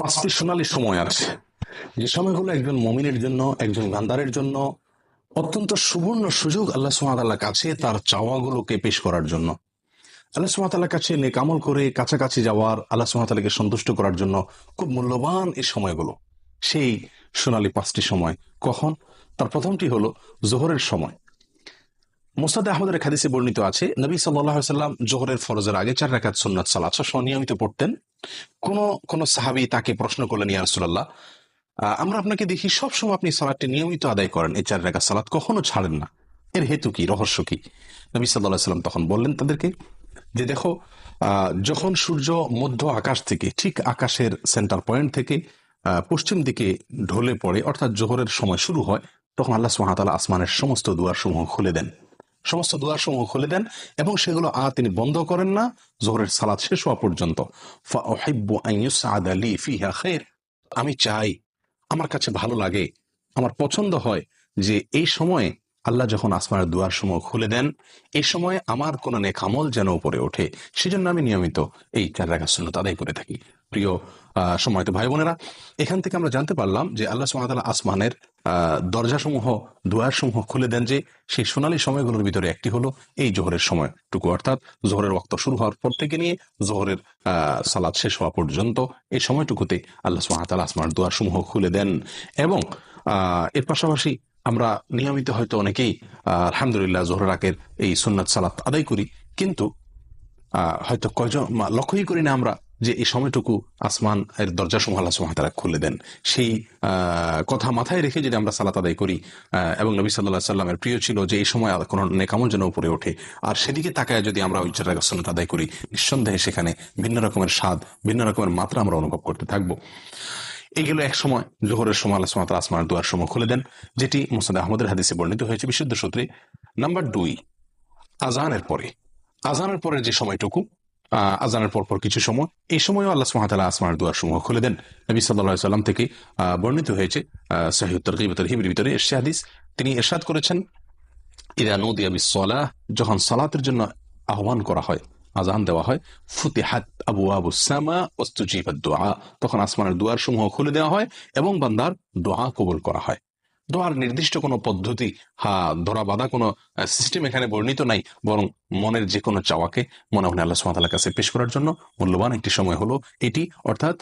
পাঁচটি সোনালী সময় আছে, যে সময়গুলো একজন মুমিনের জন্য, একজন বান্দারের জন্য অত্যন্ত সুবর্ণ সুযোগ আল্লাহ সুবহানাহু ওয়া তাআলার কাছে তার চাওয়াগুলোকে পেশ করার জন্য, আল্লাহ সুবহানাহু ওয়া তাআলার কাছে নেক আমল করে কাছাকাছি যাওয়ার, আল্লাহ সুবহানাহু ওয়া তাআলাকে সন্তুষ্ট করার জন্য খুব মূল্যবান এই সময়গুলো। সেই সোনালী পাঁচটি সময় কখন? তার প্রথমটি হলো জোহরের সময়। মুসনাদ আহমদের এক হাদিসে বর্ণিত আছে, নবী সাল্লাল্লাহু আলাইহি সাল্লাম জোহরের ফরজের আগে 4 রাকাত সুন্নাত সালাত নিয়মিত পড়তেন। কোন সাহাবী তাকে প্রশ্ন করলেন, ইয়া রাসূলুল্লাহ, আমরা আপনাকে দেখি সবসময় আপনি সালাতটি নিয়মিত আদায় করেন, এই 4 রাকাত সালাত কখনো ছাড়েন না, এর হেতু কি, রহস্য কি? নবী সাল্লাল্লাহু আলাইহি সাল্লাম তখন বললেন তাদেরকে যে, দেখো, যখন সূর্য মধ্য আকাশ থেকে, ঠিক আকাশের সেন্টার পয়েন্ট থেকে পশ্চিম দিকে ঢলে পড়ে, অর্থাৎ জোহরের সময় শুরু হয়, তখন আল্লাহ সুবহানাহু ওয়া তাআলা আসমানের সমস্ত দুয়ারসমূহ খুলে দেন, এবং সেগুলো তিনি বন্ধ করেন না জোহরের সালাত শেষ হওয়া পর্যন্ত। ফাউহিব্বু আন ইউসআদা লি ফিহা খায়র, আমি চাই, আমার কাছে ভালো লাগে, আমার পছন্দ হয় যে এই সময়ে আল্লাহ যখন আসমানের দুয়ার সমূহ খুলে দেন, এই সময়ে আমার কোন নেক আমল যেন উপরে ওঠে, সেজন্য আমি নিয়মিত এই 4 রাকাত সুন্নাত আদায় করে থাকি। প্রিয় সম্মানিত ভাই বোনেরা, এখান থেকে আমরা জানতে পারলাম যে আল্লাহ সুবহানাহু ওয়া তাআলা আসমানের দরজাসমূহ, দুয়ারসমূহ খুলে দেন, যে সেই সোনালী সময়গুলোর ভিতরে একটি হলো এই জোহরের সময়টুকু, অর্থাৎ জোহরের ওয়াক্ত শুরু হওয়ার পর থেকে নিয়ে জোহরের সালাত শেষ হওয়া পর্যন্ত এই সময়টুকুতে আল্লাহ সুবহানাহু ওয়া তাআলা আসমানের দুয়ারসমূহ খুলে দেন। এবং এর পাশাপাশি আমরা নিয়মিত হয়তো অনেকেই আলহামদুলিল্লাহ জোহরের আগের এই সুন্নাত সালাত আদায় করি, কিন্তু হয়তো কয়জন লক্ষ্যই করি না আমরা যে এই সময়টুকু আসমান এর দরজাসমূহ আল্লাহ সুবহানাহু ওয়া তাআলা খুলে দেন। সেই কথা মাথায় রেখে যদি আমরা সালাত আদায় করি, এবং নবী সাল্লাল্লাহু আলাইহি সাল্লামের প্রিয় ছিল যে এই সময় কোনো নেক আমল যেন উপরে ওঠে, আর সেদিকে তাকায় যদি আমরা ওই 4 রাকাত সুন্নাত আদায় করি, নিঃসন্দেহে সেখানে ভিন্ন রকমের স্বাদ, ভিন্ন রকমের মাত্রা আমরা অনুভব করতে থাকবো। এইগুলো এক সময় জোহরের সময় আল্লাহ সুবহানাহু ওয়া তাআলা আসমানের দুয়ার সমূহ খুলে দেন, যেটি মুসনাদ আহমদের হাদিসে বর্ণিত হয়েছে বিশুদ্ধ সূত্রে। নাম্বার 2, আজানের পরে। আজানের পরের যে সময়টুকু, আজানের পর কিছু সময়, এই সময়ও আল্লাহ সুবহানাহু ওয়া তাআলা আসমানের দুয়ার সমূহ খুলে দেন। নবী সাল্লাল্লাহু আলাইহি সাল্লাম থেকে বর্ণিত হয়েছে সহিহ তারগীব ওয়া তারহীবের ভিতরে এর হাদিস, তিনি ইরশাদ করেছেন, ইযা নুদিয়া বিস-সালাহ, যখন সালাতের জন্য আহ্বান করা হয়, আজান দেওয়া হয়, ফুতিহাত আবওয়াবুস সামা ওয়াস্তুজিবাদ দুআ, তখন আসমানের দুয়ার সমূহ খুলে দেওয়া হয় এবং বান্দার দোয়া কবুল করা হয়। দোয়ার নির্দিষ্ট কোনো পদ্ধতি, ধরা বাঁধা কোনো সিস্টেম এখানে বর্ণিত নাই, বরং মনের যে কোনো চাওয়াকে মনে মনে আল্লাহ সুবহানাহু ওয়া তাআলার কাছে পেশ করার জন্য মূল্যবান একটি সময় হলো এটি, অর্থাৎ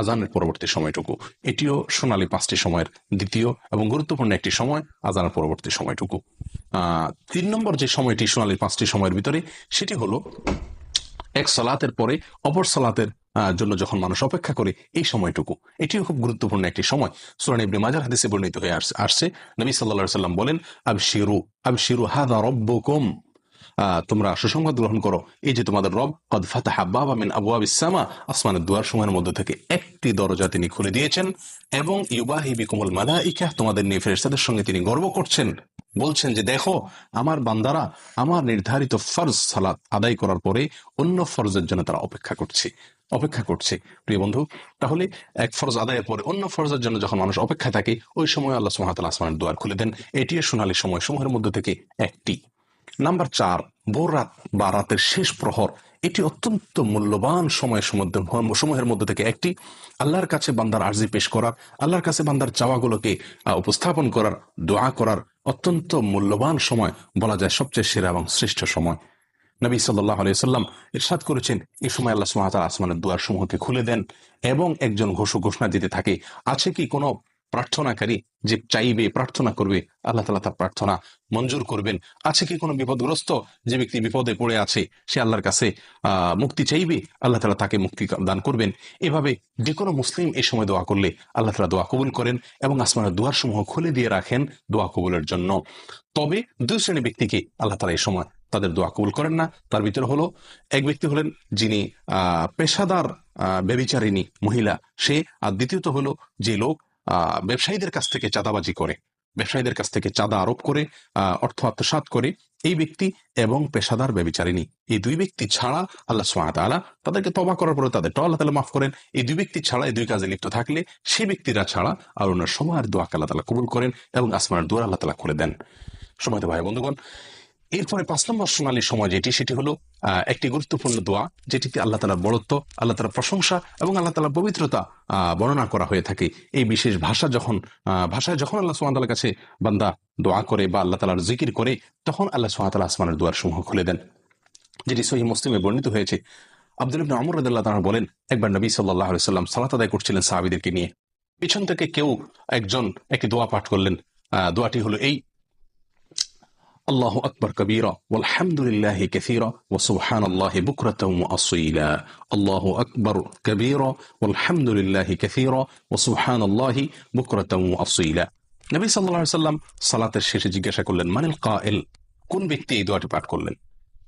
আজানের পরবর্তী সময়টুকু। এটিও সোনালী 5টি সময়ের দ্বিতীয় এবং গুরুত্বপূর্ণ একটি সময়, আজানের পরবর্তী সময়টুকু। 3 নম্বর যে সময়টি সোনালী 5টি সময়ের ভিতরে, সেটি হলো এক সালাতের পরে অপর সালাতের জন্য যখন মানুষ অপেক্ষা করে, এই সময়টুকু, এটিও খুব গুরুত্বপূর্ণ একটি সময়। সূরা ইবনে মাজাহ হাদিসে বর্ণিত হয়ে আসছে, নবী সাল্লাল্লাহু আলাইহি সাল্লাম বলেন, আবশিরু আবশিরু হাযা রাব্বুকুম, তোমরা সুসংবাদ গ্রহণ করো, এই যে তোমাদের রব কদ ফাতাহা বাবা মিন আবওয়াবিস সামা, আসমানের দুয়ার সমূহের মধ্যে থেকে একটি দরজা তিনি খুলে দিয়েছেন, এবং ইউবাহি বিকুমুল মালাইকা, তোমাদের নিয়ে ফেরেশতাদের সঙ্গে তিনি গর্ব করছেন, বলছেন যে দেখো, আমার বান্দারা আমার নির্ধারিত ফরজ সালাত আদায় করার পরে অন্য ফরজের জন্য তারা অপেক্ষা করছে। প্রিয় বন্ধু, তাহলে এক ফরজ আদায়ের পরে অন্য ফরজের জন্য যখন মানুষ অপেক্ষা থাকে, ওই সময় আল্লাহ সুবহানাহু ওয়া তাআলা আসমানের দুয়ার খুলে দেন। এটিও সোনালী সময় সমূহের মধ্যে থেকে একটি। নাম্বার 4, ভোর রাত বা রাতের শেষ প্রহর। এটি অত্যন্ত মূল্যবান সমূহের মধ্যে থেকে একটি। আল্লাহর কাছে বান্দার আরজি পেশ করার, আল্লাহর কাছে বান্দার চাওয়াগুলোকে উপস্থাপন করার, দোয়া করার অত্যন্ত মূল্যবান সময়, বলা যায় সবচেয়ে সেরা এবং শ্রেষ্ঠ সময়। নবী সাল্লাল্লাহু আলাইহি সাল্লাম ইরশাদ করেছেন, এই সময় আল্লাহ সুবহানাহু ওয়া তাআলা আসমানের দুয়ার সমূহকে খুলে দেন এবং একজন ঘোষণা দিতে থাকে, আছে কি কোনো প্রার্থনাকারী যে চাইবে, প্রার্থনা করবে, আল্লাহ তাআলা তার প্রার্থনা মঞ্জুর করবেন? আছে কি কোনো বিপদগ্রস্ত যে ব্যক্তি বিপদে পড়ে আছে, সে আল্লাহর কাছে মুক্তি চাইবে, আল্লাহ তাআলা তাকে মুক্তি দান করবেন? এভাবে যে কোনো মুসলিম এই সময় দোয়া করলে আল্লাহ তাআলা দোয়া কবুল করেন এবং আসমানের দুয়ার সমূহ খুলে দিয়ে রাখেন দোয়া কবুলের জন্য। তবে 2 শ্রেণীর ব্যক্তিকে আল্লাহ তাআলা এই সময় তাদের দোয়া কবুল করেন না। তার ভিতরে হলো, এক ব্যক্তি হলেন যিনি পেশাদার ব্যভিচারিণী মহিলা, সে। আর দ্বিতীয়ত হলো যে লোক ব্যবসায়ীদের কাছ থেকে চাঁদাবাজি করে, ব্যবসায়ীদের কাছ থেকে চাঁদা আরোপ করে অর্থ আত্মসাৎ করে, এই ব্যক্তি এবং পেশাদার ব্যভিচারিণী, এই 2 ব্যক্তি ছাড়া আল্লাহ সুবহানাহু ওয়া তাআলা তাদেরকে তওবা করার পরে তাদেরটাও আল্লাহ তাআলা মাফ করেন। এই 2 ব্যক্তি ছাড়া, এই 2 কাজে লিপ্ত থাকলে, সেই ব্যক্তিরা ছাড়া আর অন্য সময়ের দোয়াকে আল্লাহ তাআলা কবুল করেন এবং আসমানের দুয়ার আল্লাহ তাআলা খুলে দেন। সময়ত ভাই বন্ধুগণ, এরপরে 5 নম্বর সোনালী সময় যেটি, সেটি হলো একটি গুরুত্বপূর্ণ দোয়া, যেটিতে আল্লাহ তাআলার বড়ত্ব, আল্লাহ তাআলার প্রশংসা এবং আল্লাহ তাআলার পবিত্রতা বর্ণনা করা হয়ে থাকে। এই বিশেষ ভাষায় যখন আল্লাহ সুবহানাহু ওয়া তাআলার কাছে বান্দা দোয়া করে বা আল্লাহ তাআলার জিকির করে, তখন আল্লাহ সুবহানাহু ওয়া তাআলা আসমানের দুয়ার সমূহ খুলে দেন, যেটি সহিহ মুসলিমে বর্ণিত হয়েছে। আব্দুল্লাহ ইবনে ওমর রাদিয়াল্লাহু তাআলা বলেন, একবার নবী সাল্লাল্লাহু আলাইহি ওয়াসাল্লাম সালাত আদায় করছিলেন সাহাবীদেরকে নিয়ে। পিছন থেকে কেউ একজন একটি দোয়া পাঠ করলেন। দোয়াটি হলো এই: আল্লাহু আকবার কবীরা ওয়ালহামদুলিল্লাহি কাসীরা ওয়া সুবহানাল্লাহি বুকরাতাও ওয়া আসীলা। আল্লাহু আকবার কবীরা ওয়ালহামদুলিল্লাহি কাসীরা ওয়া সুবহানাল্লাহি বুকরাতাও ওয়া আসীলা। নবী সাল্লাল্লাহু আলাইহি ওয়াসাল্লাম সালাতের শেষে জিজ্ঞাসা করলেন, মানিল কাইল, কোন ব্যক্তি এই দোয়াটি পাঠ করলেন?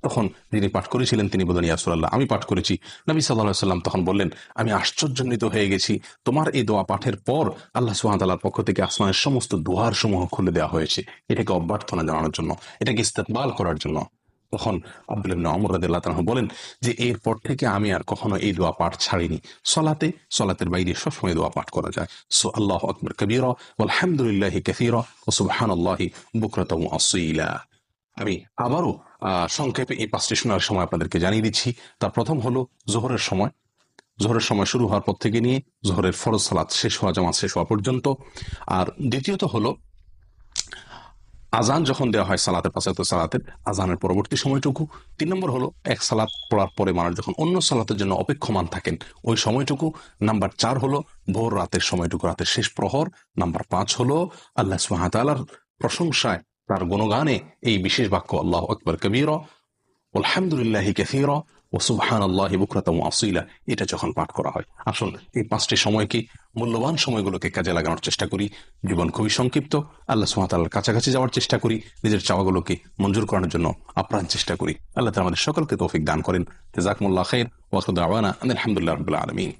তখন যিনি পাঠ করেছিলেন তিনি বললেন, ইয়া রাসূলুল্লাহ, আমি পাঠ করেছি। নবী সাল্লাল্লাহু আলাইহি ওয়াসাল্লাম তখন বললেন, আমি আশ্চর্যান্বিত হয়ে গেছি, তোমার এই দোয়া পাঠের পর আল্লাহ সুবহানাহু ওয়া তাআলার পক্ষ থেকে আসমানের সমস্ত দুয়ার সমূহ খুলে দেওয়া হয়েছে, এটাকে অভ্যর্থনা জানানোর জন্য, এটাকে ইস্তেকবাল করার জন্য। তখন আব্দুল্লাহ ইবনে ওমর রাদিয়াল্লাহু তাআলা বলেন যে এরপর থেকে আমি আর কখনো এই দোয়া পাঠ ছাড়িনি। সলাতের বাইরে সবসময় দোয়া পাঠ করা যায়। আল্লাহু আকবার কবীরা ওয়ালহামদুলিল্লাহি কাসীরা ওয়া সুবহানাল্লাহি বুকরাতাও ওয়া আসীলা। আমি আবারও সংক্ষেপে এই 5টি শোনার সময় আপনাদেরকে জানিয়ে দিচ্ছি। তার প্রথম হলো জোহরের সময়। জোহরের সময় শুরু হওয়ার পর থেকে নিয়ে জোহরের ফরজ সালাত শেষ হওয়া, জামাত শেষ হওয়া পর্যন্ত। আর দ্বিতীয়ত হলো আজান যখন দেওয়া হয় সালাতের, 5 ওয়াক্ত সালাতের আজানের পরবর্তী সময়টুকু। 3 নম্বর হলো এক সালাত পড়ার পরে মানুষ যখন অন্য সালাতের জন্য অপেক্ষমান থাকেন ওই সময়টুকু। নাম্বার 4 হলো ভোর রাতের সময়টুকু, রাতের শেষ প্রহর। নাম্বার 5 হলো আল্লাহ সুবহানাহু ওয়া তাআলার প্রশংসায়, তার গুণগানে এই বিশেষ বাক্য আল্লাহু আকবার কবীরা আলহামদুলিল্লাহি কাসীরা ওয়া সুবহানাল্লাহি বুকরাতাও ওয়া আসীলা, এটা যখন পাঠ করা হয়। আসুন এই 5টি সময়কে, মূল্যবান সময়গুলোকে কাজে লাগানোর চেষ্টা করি। জীবন খুবই সংক্ষিপ্ত, আল্লাহ সুবহানাহু ওয়া তাআলার কাছাকাছি যাওয়ার চেষ্টা করি, নিজের চাওয়াগুলোকে মঞ্জুর করার জন্য আপ্রাণ চেষ্টা করি। আল্লাহ তাআলা আমাদের সকলকে তৌফিক দান করেন। জাযাকুমুল্লাহু খাইর ওয়া আখিরু দাওয়ানা আলহামদুলিল্লাহি রাব্বিল আলামিন।